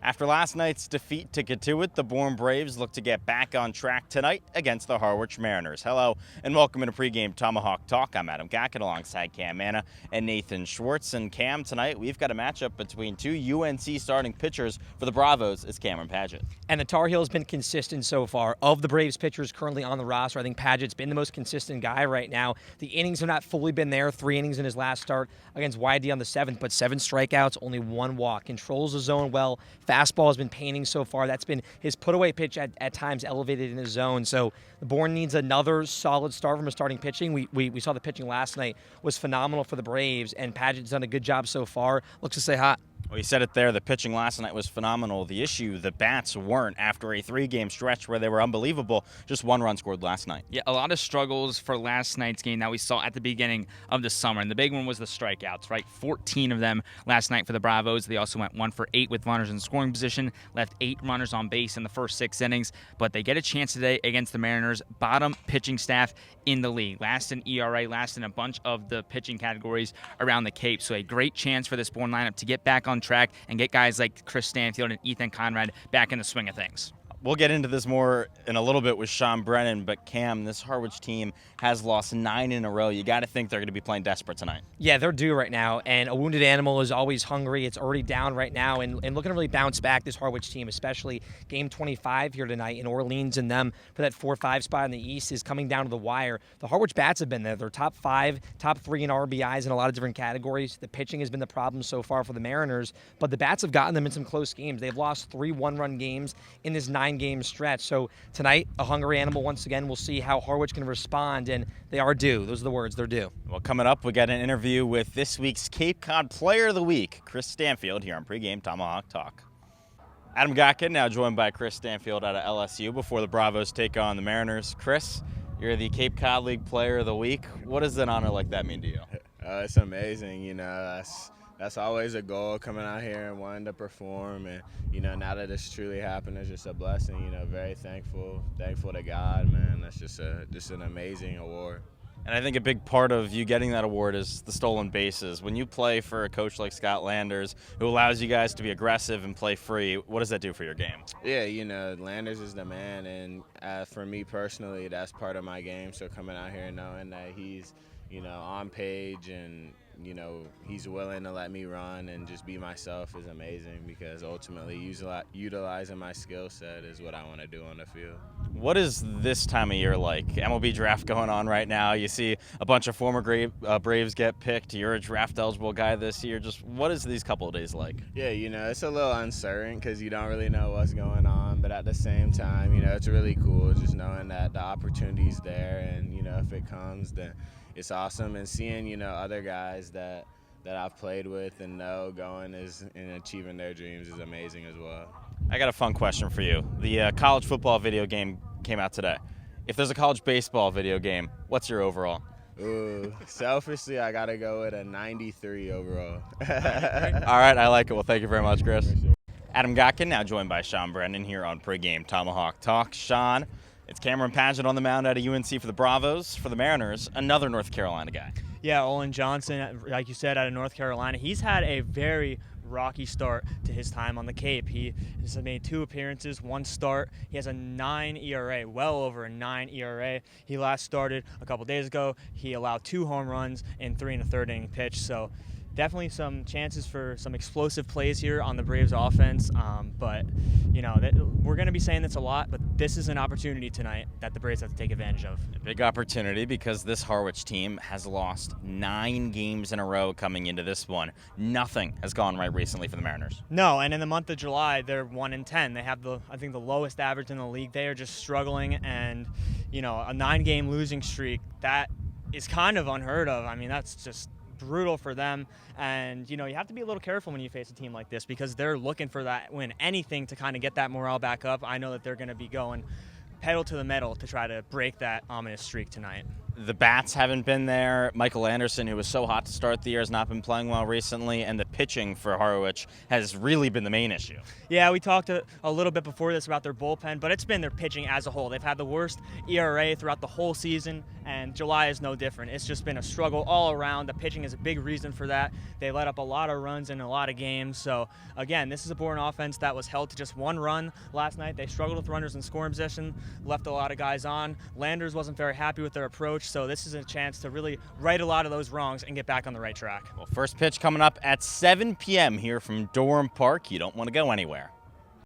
After last night's defeat to Katuitt, the Bourne Braves look to get back on track tonight against the Harwich Mariners. Hello and welcome into Pregame Tomahawk Talk. I'm Adam Gacken alongside Cam Manna and Nathan Schwartz. And Cam, tonight we've got a matchup between two UNC starting pitchers for the Bravos. It's Cameron Paget. And the Tar Heels been consistent so far. Of the Braves pitchers currently on the roster, I think Paget's been the most consistent guy right now. The innings have not fully been there. 3 innings in his last start against YD on the 7th, but 7 strikeouts, only 1 walk. Controls the zone well. Fastball has been painting so far. That's been his put-away pitch at times elevated in his zone. So the Bourne needs another solid start from his starting pitching. We saw the pitching last night was phenomenal for the Braves, and Paget's done a good job so far. Looks to stay hot. Well, you said it there. The pitching last night was phenomenal. The issue, the bats weren't after a 3-game stretch where they were unbelievable. Just 1 run scored last night. Yeah, a lot of struggles for last night's game that we saw at the beginning of the summer. And the big one was the strikeouts, right? 14 of them last night for the Bravos. They also went 1 for 8 with runners in scoring position, left 8 runners on base in the first 6 innings. But they get a chance today against the Mariners, bottom pitching staff in the league. Last in ERA, last in a bunch of the pitching categories around the Cape. So a great chance for this Bourne lineup to get back on track and get guys like Chris Stanfield and Ethan Conrad back in the swing of things. We'll get into this more in a little bit with Sean Brennan, but Cam, this Harwich team has lost 9 in a row. You got to think they're going to be playing desperate tonight. Yeah, they're due right now, and a wounded animal is always hungry. It's already down right now, and looking to really bounce back, this Harwich team, especially game 25 here tonight in Orleans, and them for that 4-5 spot in the East is coming down to the wire. The Harwich bats have been there. They're top 5, top 3 in RBIs in a lot of different categories. The pitching has been the problem so far for the Mariners, but the bats have gotten them in some close games. They've lost 3 one-run games in this 9-game stretch. So tonight, a hungry animal once again. We'll see how Harwich can respond, and they are due. Those are the words, they're due. Well, coming up, we got an interview with this week's Cape Cod Player of the Week, Chris Stanfield, here on Pregame Tomahawk Talk. Adam Gacken now joined by Chris Stanfield out of LSU before the Bravos take on the Mariners. Chris, you're the Cape Cod League Player of the Week. What does an honor like that mean to you? It's amazing, that's always a goal, coming out here and wanting to perform, and now that it's truly happened, it's just a blessing. Very thankful to God, man. That's just an amazing award. And I think a big part of you getting that award is the stolen bases. When you play for a coach like Scott Landers, who allows you guys to be aggressive and play free, what does that do for your game? Yeah, Landers is the man, and for me personally, that's part of my game. So coming out here and knowing that he's on page and he's willing to let me run and just be myself is amazing, because ultimately utilizing my skill set is what I want to do on the field. What is this time of year like? MLB draft going on right now. You see a bunch of former Braves get picked. You're a draft eligible guy this year. Just what is these couple of days like? Yeah, it's a little uncertain because you don't really know what's going on, but at the same time, it's really cool just knowing that the opportunity's there, and if it comes, then it's awesome. And seeing other guys that I've played with and know going and achieving their dreams is amazing as well. I got a fun question for you. The college football video game came out today. If there's a college baseball video game, what's your overall? Ooh, selfishly, I got to go with a 93 overall. All right, I like it. Well, thank you very much, Chris. Adam Gacken now joined by Sean Brennan here on Pregame Tomahawk Talk. Sean, it's Cameron Paget on the mound out of UNC for the Bravos. For the Mariners, another North Carolina guy. Yeah, Olin Johnson, like you said, out of North Carolina. He's had a very rocky start to his time on the Cape. He has made 2 appearances, 1 start. He has a 9 ERA, well over a 9 ERA. He last started a couple days ago. He allowed 2 home runs in 3 1/3 inning pitch. So definitely some chances for some explosive plays here on the Braves offense. But, we're going to be saying this a lot, but this is an opportunity tonight that the Braves have to take advantage of. A big opportunity because this Harwich team has lost 9 games in a row coming into this one. Nothing has gone right recently for the Mariners. No, and in the month of July, they're 1-10. They have the lowest average in the league. They are just struggling, and, a 9-game losing streak, that is kind of unheard of. I mean, that's just brutal for them, and you have to be a little careful when you face a team like this, because they're looking for that win, anything to kind of get that morale back up. I know that they're going to be going pedal to the metal to try to break that ominous streak tonight. The bats haven't been there. Michael Anderson, who was so hot to start the year, has not been playing well recently, and the pitching for Harwich has really been the main issue. Yeah, we talked a little bit before this about their bullpen, but it's been their pitching as a whole. They've had the worst ERA throughout the whole season, and July is no different. It's just been a struggle all around. The pitching is a big reason for that. They let up a lot of runs in a lot of games. So, again, this is a Bourne offense that was held to just one run last night. They struggled with runners in scoring position, left a lot of guys on. Landers wasn't very happy with their approach, so this is a chance to really right a lot of those wrongs and get back on the right track. Well, first pitch coming up at 7 p.m. here from Durham Park. You don't want to go anywhere.